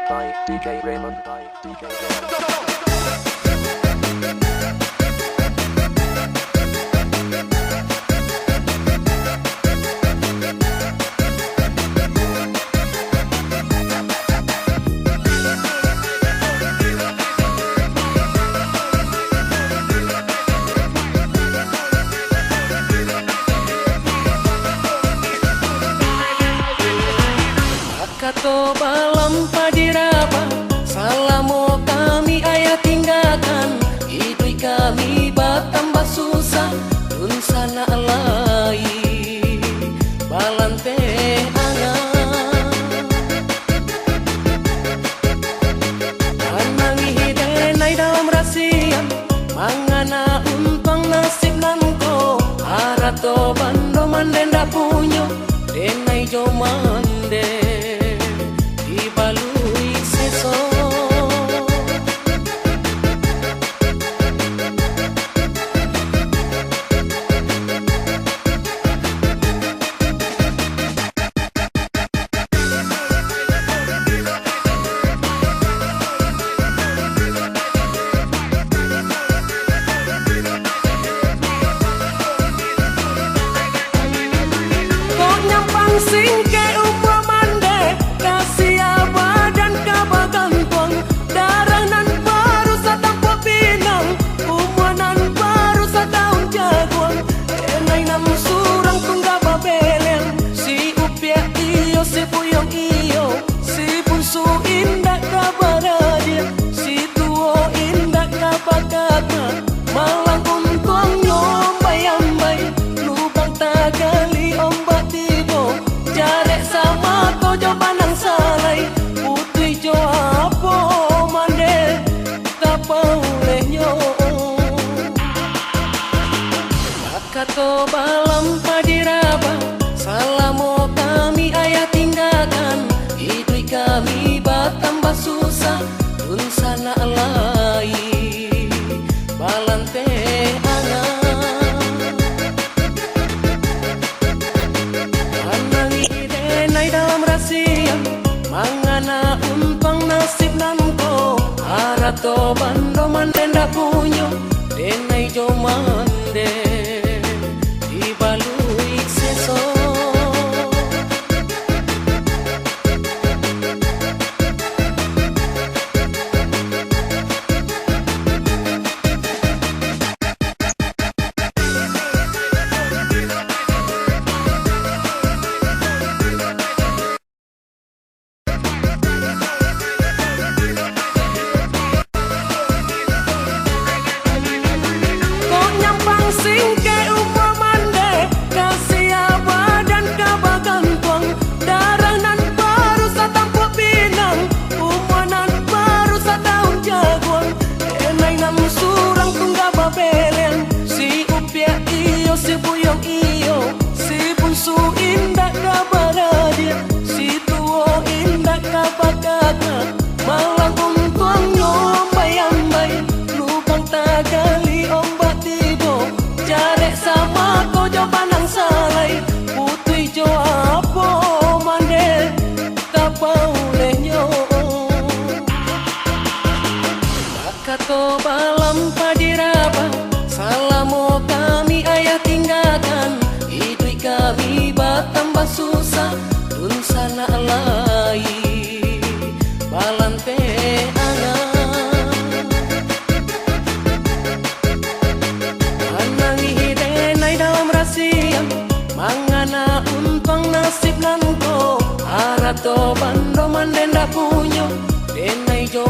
by DJ Raymond. Kato balam padiraba, salamo kami ayah tinggalkan. Hidup kami batambah susah, dun sana alai balante angan. Anangi hidenai dalam rahasia, mangana umpang nasib nanko. Arato bando mandenda punyo, denai jo mande. Singke umpo mande, kasih abah dan kabagan tuang. Daranan baru satampo pinang, umuanan baru sataun jaguang. Enai nam surang tungga babeleng, si upia iyo, si puyong iyo. Si punsu indah kabaradia, si tuo indah kabagata. Malang untuang nyombai-ambai, lubang tagali ombak tibo. Jarek sama kau jawaban ang salay, putri jo apo mande kapoleh nyo. Kato balam padiraba, salamo kami ayah tinggalkan. Hidup kami batambah susah, dun sana alai balante angan. Dalam rahasia, mangana umpang nasib nanko. Arato bando mandenda punyo, denai jo mande dibalui seso. Singke umpo mande, kasih abah dan kabagan tuang. Daranan baru satampo pinang, umuanan baru sataun jaguang. Enai nam surang tungga babeleng, si upia iyo, si puyong iyo. Si punsu indah kabaradia, si tuo indah kabagata. Malang untuang nyombai-ambai, lubang tagali ombak tibo. Jarek sama kau jawaban ang salay, putri jo apo mande kapoleh nyo. Kato balam padiraba, salamo kami ayah tinggalkan. Hidup kami batambah susah, dun sana alai balante angan. Dalam rahasia, mangana umpang nasib nanko. Arato bando mandenda punyo, denai jo